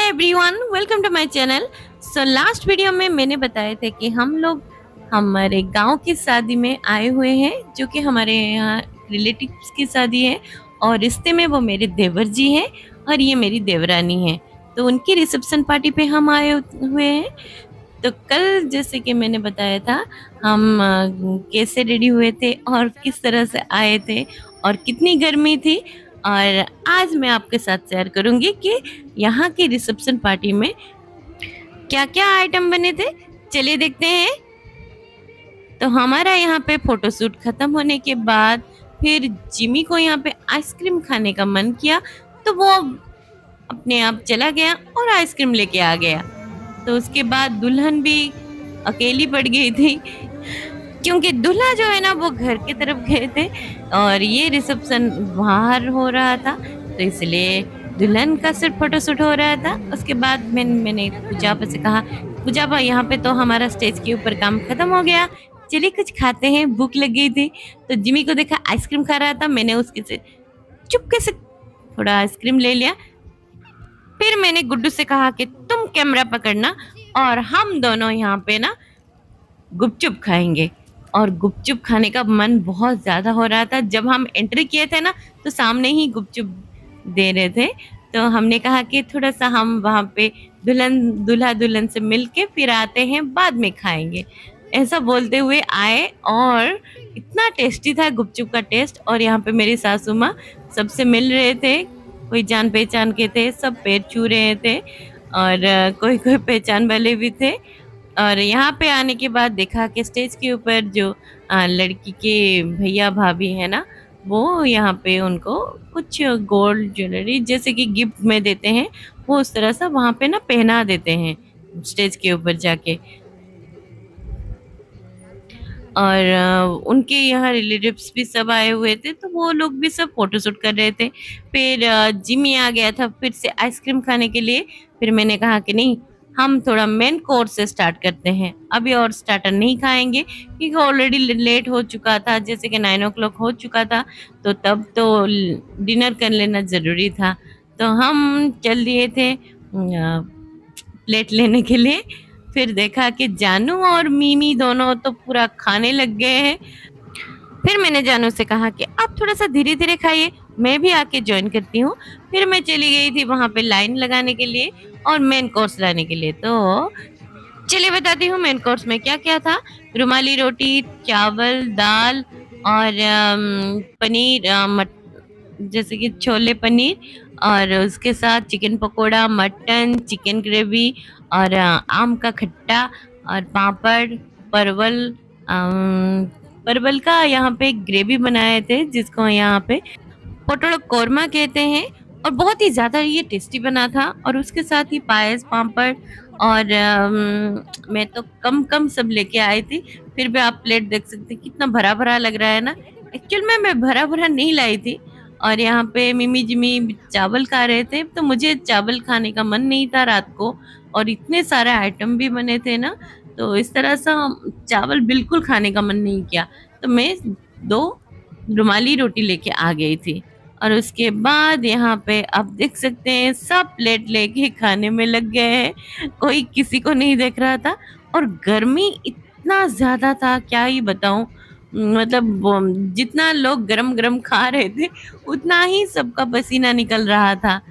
Hi everyone, welcome to my channel. So last video में मैंने बताया था कि हम लोग हमारे गांव की शादी में आए हुए हैं, जो कि हमारे यहाँ रिलेटिव्स की शादी है। और रिश्ते में वो मेरे देवर जी हैं और ये मेरी देवरानी है। तो उनकी रिसेप्शन पार्टी पे हम आए हुए हैं। तो कल जैसे कि मैंने बताया था, हम कैसे रेडी हुए थे और किस तरह से आए थे और कितनी गर्मी थी। और आज मैं आपके साथ शेयर करूंगी कि यहाँ की रिसेप्शन पार्टी में क्या क्या आइटम बने थे। चलिए देखते हैं। तो हमारा यहाँ पे फोटोशूट खत्म होने के बाद फिर जिमी को यहाँ पे आइसक्रीम खाने का मन किया, तो वो अपने आप चला गया और आइसक्रीम लेके आ गया। तो उसके बाद दुल्हन भी अकेली पड़ गई थी, क्योंकि दूल्हा जो है ना वो घर की तरफ गए थे और ये रिसेप्शन बाहर हो रहा था। तो इसलिए दुल्हन का सिर्फ फोटोशूट हो रहा था। उसके बाद मैंने पूजापा से कहा, पूजापा यहाँ पे तो हमारा स्टेज के ऊपर काम खत्म हो गया, चलिए कुछ खाते हैं, भूख लग गई थी। तो जिमी को देखा आइसक्रीम खा रहा था, मैंने उसके से चुपके से थोड़ा आइसक्रीम ले लिया। फिर मैंने गुड्डू से कहा कि तुम कैमरा पकड़ना और हम दोनों यहाँ पे ना गुपचुप खाएंगे। और गुपचुप खाने का मन बहुत ज्यादा हो रहा था। जब हम एंट्री किए थे ना, तो सामने ही गुपचुप दे रहे थे। तो हमने कहा कि थोड़ा सा हम वहाँ पे दूल्हा दुल्हन से मिलके फिर आते हैं, बाद में खाएंगे। ऐसा बोलते हुए आए और इतना टेस्टी था गुपचुप का टेस्ट। और यहाँ पे मेरी सासू माँ सबसे मिल रहे थे, कोई जान पहचान के थे, सब पैर छू रहे थे और कोई कोई पहचान वाले भी थे। और यहाँ पे आने के बाद देखा कि स्टेज के ऊपर जो लड़की के भैया भाभी है ना, वो यहाँ पे उनको कुछ गोल्ड ज्वेलरी जैसे कि गिफ्ट में देते हैं, वो उस तरह से वहाँ पे ना पहना देते हैं स्टेज के ऊपर जाके। और उनके यहाँ रिलेटिव्स भी सब आए हुए थे, तो वो लोग भी सब फोटोशूट कर रहे थे। फिर जिमी आ गया था फिर से आइसक्रीम खाने के लिए। फिर मैंने कहा कि नहीं, हम थोड़ा मेन कोर्स से स्टार्ट करते हैं, अभी और स्टार्टर नहीं खाएंगे, क्योंकि ऑलरेडी लेट हो चुका था, जैसे कि 9 o'clock हो चुका था। तो तब तो डिनर कर लेना ज़रूरी था। तो हम चल दिए थे प्लेट लेने के लिए। फिर देखा कि जानू और मीमी दोनों तो पूरा खाने लग गए हैं। फिर मैंने जानू से कहा कि आप थोड़ा सा धीरे धीरे खाइए, मैं भी आके ज्वाइन करती हूँ। फिर मैं चली गई थी वहां पे लाइन लगाने के लिए और मेन कोर्स लाने के लिए। तो चलिए बताती हूँ मेन कोर्स में क्या क्या था। रुमाली रोटी, चावल, दाल और पनीर, जैसे कि छोले पनीर, और उसके साथ chicken pakora, mutton, chicken gravy और आम का खट्टा और पापड़, परवल। परवल का यहाँ पे ग्रेवी बनाए थे, जिसको यहाँ पे पोटल कोरमा कहते हैं। और बहुत ही ज्यादा ये टेस्टी बना था। और उसके साथ ही पायस, पापड़ और मैं तो कम कम सब लेके आई थी। फिर भी आप प्लेट देख सकते हैं कितना भरा भरा लग रहा है ना। एक्चुअल में मैं भरा भरा नहीं लाई थी। और यहाँ पे मिमी जिमी चावल खा रहे थे, तो मुझे चावल खाने का मन नहीं था रात को। और इतने सारे आइटम भी बने थे ना, तो इस तरह से चावल बिल्कुल खाने का मन नहीं किया। तो मैं 2 रुमाली रोटी लेके आ गई थी। और उसके बाद यहाँ पे आप देख सकते हैं सब प्लेट लेके खाने में लग गए हैं, कोई किसी को नहीं देख रहा था। और गर्मी इतना ज्यादा था, क्या ही बताऊं। मतलब जितना लोग गरम गरम खा रहे थे, उतना ही सबका पसीना निकल रहा था।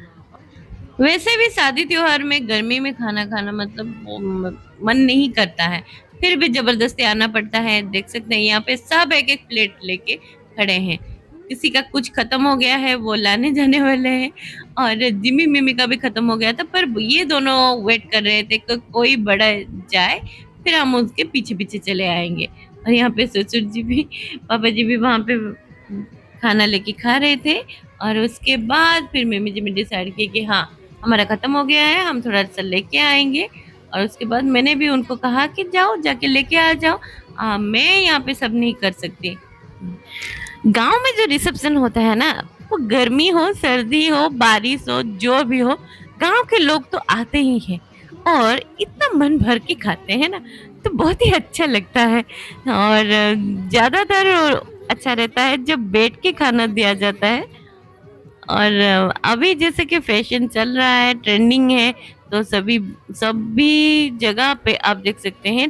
वैसे भी शादी त्योहार में गर्मी में खाना खाना मतलब मन नहीं करता है, फिर भी जबरदस्ती आना पड़ता है। देख सकते हैं यहाँ पे सब एक एक प्लेट लेके खड़े हैं। किसी का कुछ खत्म हो गया है, वो लाने जाने वाले हैं। और जिमी मिमी का भी खत्म हो गया था, पर ये दोनों वेट कर रहे थे कि कोई बड़ा जाए, फिर हम उसके पीछे पीछे चले आएंगे। और यहाँ पे ससुर जी भी, पापा जी भी वहां पे खाना लेके खा रहे थे। और उसके बाद फिर मिमी जी ने डिसाइड किया कि हाँ, हमारा खत्म हो गया है, हम थोड़ा सा लेके आएंगे। और उसके बाद मैंने भी उनको कहा कि जाओ जाके लेके आ जाओ, मैं यहाँ पे सब नहीं कर सकती। गांव में जो रिसेप्शन होता है ना, वो गर्मी हो, सर्दी हो, बारिश हो, जो भी हो, गांव के लोग तो आते ही हैं और इतना मन भर के खाते हैं ना, तो बहुत ही अच्छा लगता है। और ज्यादातर अच्छा रहता है जब बैठ के खाना दिया जाता है। और अभी जैसे कि फैशन चल रहा है, ट्रेंडिंग है, तो सभी सभी जगह पे आप देख सकते हैं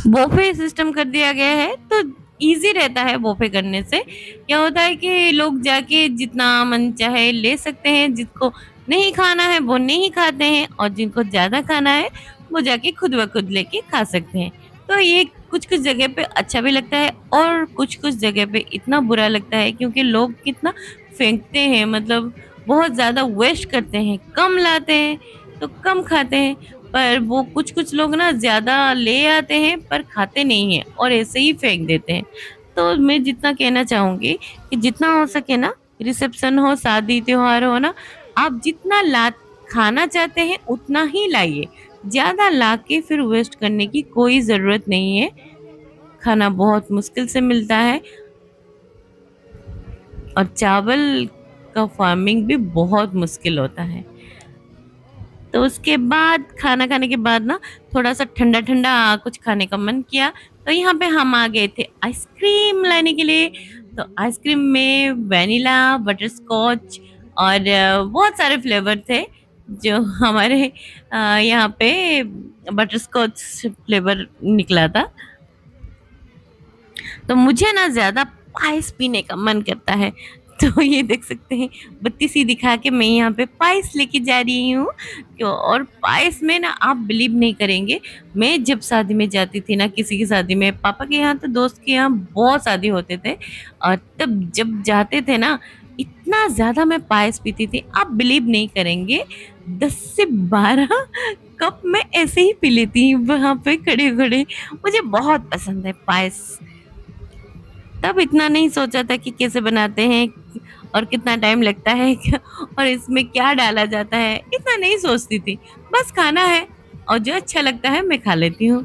बुफे सिस्टम कर दिया गया है, तो इजी रहता है बुफे करने से। क्या होता है कि लोग जाके जितना मन चाहे ले सकते हैं, जिसको नहीं खाना है वो नहीं खाते हैं, और जिनको ज्यादा खाना है वो जाके खुद ब खुद लेके खा सकते हैं। तो ये कुछ कुछ जगह पे अच्छा भी लगता है, और कुछ कुछ जगह पे इतना बुरा लगता है, क्योंकि लोग कितना फेंकते हैं, मतलब बहुत ज्यादा वेस्ट करते हैं, कम लाते हैं तो कम खाते हैं। पर वो कुछ कुछ लोग ना ज्यादा ले आते हैं पर खाते नहीं हैं और ऐसे ही फेंक देते हैं। तो मैं जितना कहना चाहूंगी कि जितना हो सके ना, रिसेप्शन हो, शादी त्योहार हो ना, आप जितना ला खाना चाहते हैं उतना ही लाइए। ज्यादा लाके फिर वेस्ट करने की कोई जरूरत नहीं है। खाना बहुत मुश्किल से मिलता है, और चावल का फार्मिंग भी बहुत मुश्किल होता है। तो उसके बाद खाना खाने के बाद ना थोड़ा सा ठंडा ठंडा कुछ खाने का मन किया, तो यहाँ पे हम आ गए थे आइसक्रीम लाने के लिए। तो आइसक्रीम में वैनिला, बटर स्कॉच और बहुत सारे फ्लेवर थे। जो हमारे यहाँ पे बटर स्कॉच फ्लेवर निकला था। तो मुझे ना ज्यादा पाइस पीने का मन करता है। तो ये देख सकते हैं, बत्ती सी दिखा के मैं यहाँ पे पाइस लेके जा रही हूँ। क्यों? और पाइस में ना आप बिलीव नहीं करेंगे, मैं जब शादी में जाती थी ना, किसी की शादी में, पापा के यहाँ तो दोस्त के यहाँ बहुत शादी होते थे, और तब जब जाते थे ना, इतना ज्यादा मैं पायस पीती थी, आप बिलीव नहीं करेंगे, 10 से 12 कप मैं ऐसे ही पी लेती हूँ वहां पे खड़े खड़े। मुझे बहुत पसंद है पायस। तब इतना नहीं सोचा था कि कैसे बनाते हैं और कितना टाइम लगता है और इसमें क्या डाला जाता है, इतना नहीं सोचती थी। बस खाना है और जो अच्छा लगता है मैं खा लेती हूँ।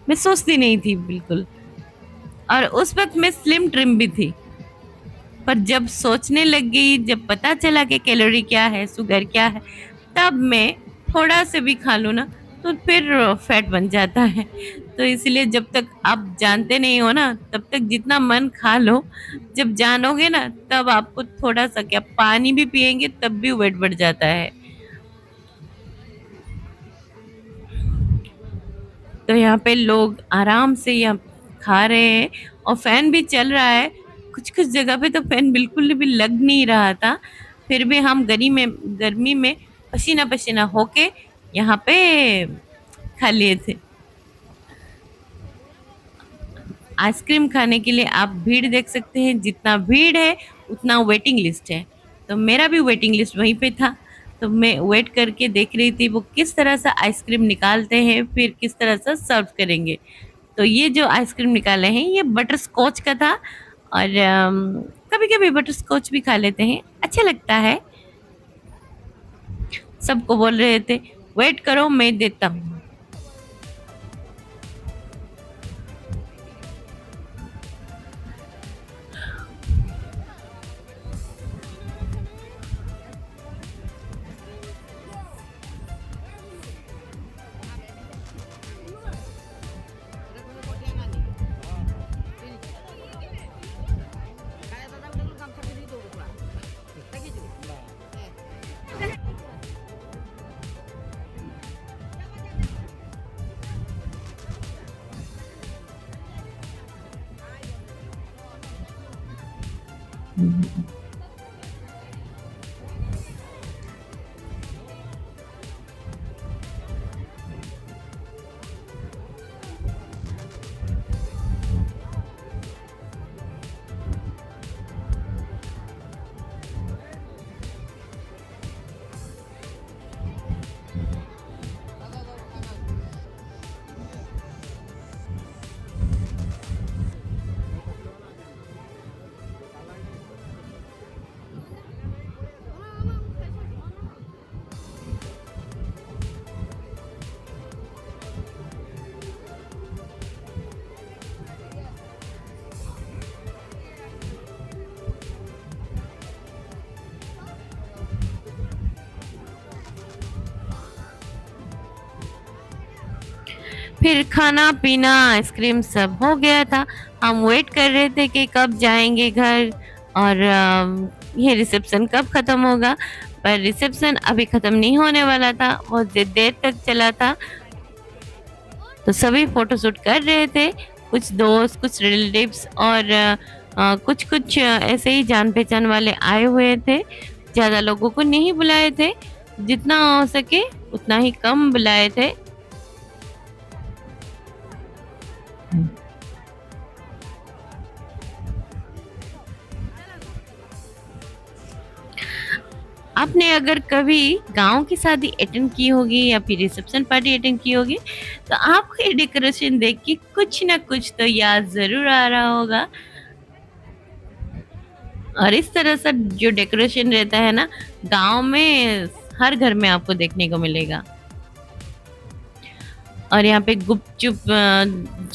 मैं सोचती नहीं थी बिल्कुल। और उस वक्त मैं स्लिम ट्रिम भी थी। पर जब सोचने लग गई, जब पता चला कि कैलोरी क्या है, शुगर क्या है, तब मैं थोड़ा से भी खा लूँ ना तो फिर फैट बन जाता है। तो इसलिए जब तक आप जानते नहीं हो ना, तब तक जितना मन खा लो। जब जानोगे ना, तब आपको थोड़ा सा क्या, पानी भी पिएंगे तब भी वेट बढ़ जाता है। तो यहाँ पे लोग आराम से यहाँ खा रहे हैं, और फैन भी चल रहा है। कुछ कुछ जगह पे तो फैन बिल्कुल भी लग नहीं रहा था। फिर भी हम गर्मी में पसीना पसीना होके यहाँ पे खा लिए थे। आइसक्रीम खाने के लिए आप भीड़ देख सकते हैं, जितना भीड़ है उतना वेटिंग लिस्ट है। तो मेरा भी वेटिंग लिस्ट वहीं पे था। तो मैं वेट करके देख रही थी वो किस तरह से आइसक्रीम निकालते हैं, फिर किस तरह से सर्व करेंगे। तो ये जो आइसक्रीम निकाले हैं ये बटर स्कॉच का था, और कभी कभी बटर स्कॉच भी खा लेते हैं, अच्छा लगता है। सबको बोल रहे थे वेट करो मैं देता हूँ। फिर खाना पीना आइसक्रीम सब हो गया था। हम वेट कर रहे थे कि कब जाएंगे घर, और ये रिसेप्शन कब खत्म होगा। पर रिसेप्शन अभी खत्म नहीं होने वाला था, बहुत देर तक चला था। तो सभी फोटोशूट कर रहे थे, कुछ दोस्त, कुछ रिलेटिव्स और कुछ कुछ ऐसे ही जान पहचान वाले आए हुए थे। ज़्यादा लोगों को नहीं बुलाए थे, जितना हो सके उतना ही कम बुलाए थे। आपने अगर कभी गांव की शादी अटेंड की होगी या फिर रिसेप्शन पार्टी अटेंड की होगी, तो आपको ये डेकोरेशन देख के कुछ ना कुछ तो याद जरूर आ रहा होगा। और इस तरह से जो डेकोरेशन रहता है ना, गांव में हर घर में आपको देखने को मिलेगा। और यहाँ पे गुपचुप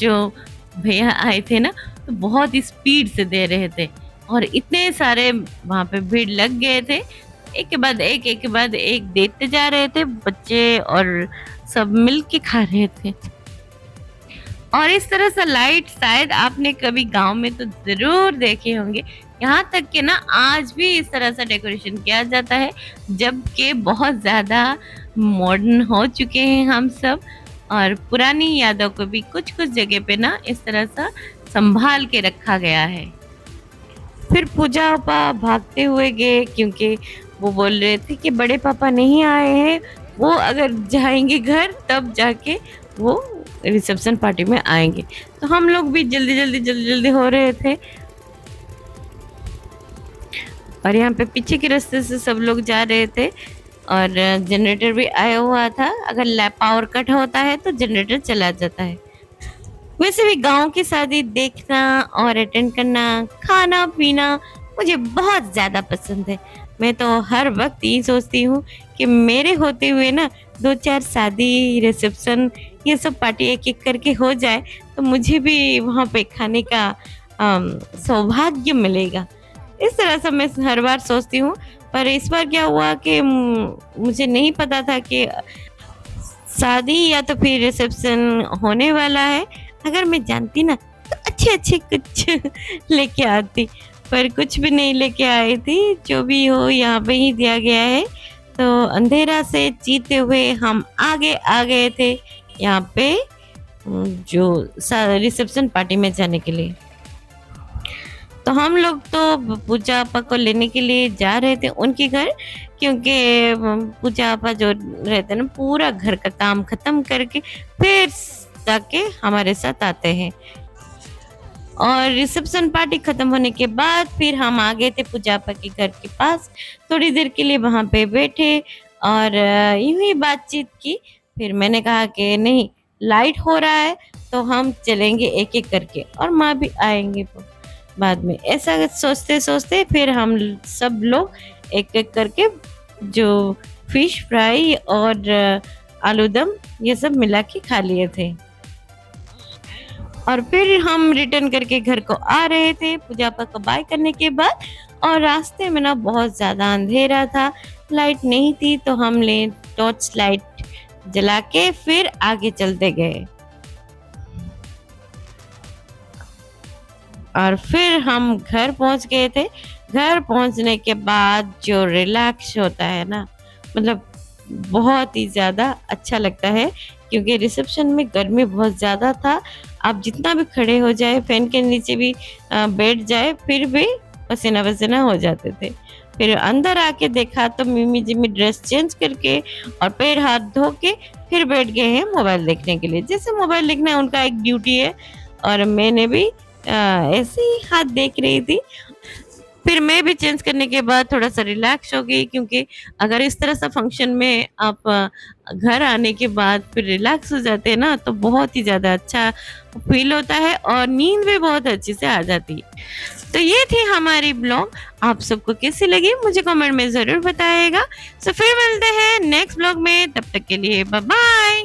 जो भैया आए थे ना, तो बहुत ही स्पीड से दे रहे थे और इतने सारे वहां पे भीड़ लग गए थे। एक के बाद एक देते जा रहे थे, बच्चे और सब मिल के खा रहे थे। और इस तरह से लाइट शायद आपने कभी गांव में तो जरूर देखे होंगे। यहाँ तक कि ना आज भी इस तरह से डेकोरेशन किया जाता है, जबकि बहुत ज्यादा मॉडर्न हो चुके हैं हम सब। और पुरानी यादों को भी कुछ कुछ जगह पे ना इस तरह से संभाल के रखा गया है। फिर पूजा पापा भागते हुए गए, क्योंकि वो बोल रहे थे कि बड़े पापा नहीं आए हैं, वो अगर जाएंगे घर तब जाके वो रिसेप्शन पार्टी में आएंगे। तो हम लोग भी जल्दी जल्दी हो रहे थे। और यहाँ पे पीछे के रास्ते से सब लोग जा रहे थे और जनरेटर भी आया हुआ था। अगर लैप पावर कट होता है तो जनरेटर चला जाता है। वैसे भी गांव की शादी देखना और अटेंड करना, खाना पीना मुझे बहुत ज्यादा पसंद है। मैं तो हर वक्त यही सोचती हूँ कि मेरे होते हुए ना 2-4 शादी, रिसेप्शन, ये सब पार्टी एक एक करके हो जाए तो मुझे भी वहाँ पे खाने का सौभाग्य मिलेगा। इस तरह से मैं हर बार सोचती हूँ। पर इस बार क्या हुआ कि मुझे नहीं पता था कि शादी या तो फिर रिसेप्शन होने वाला है। अगर मैं जानती ना तो अच्छे अच्छे कुछ लेके आती, पर कुछ भी नहीं लेके आई थी। जो भी हो यहाँ पे ही दिया गया है। तो अंधेरा से जीते हुए हम आगे आ गए थे यहाँ पे जो रिसेप्शन पार्टी में जाने के लिए। तो हम लोग तो पूजा आपा को लेने के लिए जा रहे थे उनके घर, क्योंकि पूजा आपा जो रहते हैं ना पूरा घर का काम खत्म करके फिर जाके हमारे साथ आते हैं। और रिसेप्शन पार्टी खत्म होने के बाद फिर हम आ गए थे पूजा आपा के घर के पास। थोड़ी देर के लिए वहां पे बैठे और यूं ही बातचीत की। फिर मैंने कहा कि नहीं, लाइट हो रहा है तो हम चलेंगे एक एक करके और माँ भी आएंगे बाद में। ऐसा सोचते सोचते फिर हम सब लोग एक एक करके जो फिश फ्राई और आलू दम ये सब मिला के खा लिए थे। और फिर हम रिटर्न करके घर को आ रहे थे पूजा पाठ को बाय करने के बाद। और रास्ते में ना बहुत ज्यादा अंधेरा था, लाइट नहीं थी, तो हमने टॉर्च लाइट जला के फिर आगे चलते गए। और फिर हम घर पहुंच गए थे। घर पहुंचने के बाद जो रिलैक्स होता है ना, मतलब बहुत ही ज्यादा अच्छा लगता है। क्योंकि रिसेप्शन में गर्मी बहुत ज्यादा था, आप जितना भी खड़े हो जाए, फैन के नीचे भी बैठ जाए, फिर भी पसीना पसीना हो जाते थे। फिर अंदर आके देखा तो मिमी जिमी ड्रेस चेंज करके और पैर हाथ धो के फिर बैठ गए हैं मोबाइल देखने के लिए। जैसे मोबाइल देखना उनका एक ड्यूटी है और मैंने भी ऐसे ही हाथ देख रही थी। फिर मैं भी चेंज करने के बाद थोड़ा सा रिलैक्स हो गई, क्योंकि अगर इस तरह सा फंक्शन में आप घर आने के बाद फिर रिलैक्स हो जाते हैं ना, तो बहुत ही ज़्यादा अच्छा फील होता है और नींद भी बहुत अच्छे से आ जाती है। तो ये थी हमारी ब्लॉग। आप सबको कैसी लगी मुझे कमेंट में ज़रूर बताइएगा। तो फिर मिलते हैं नेक्स्ट ब्लॉग में, तब तक के लिए बाय बाय।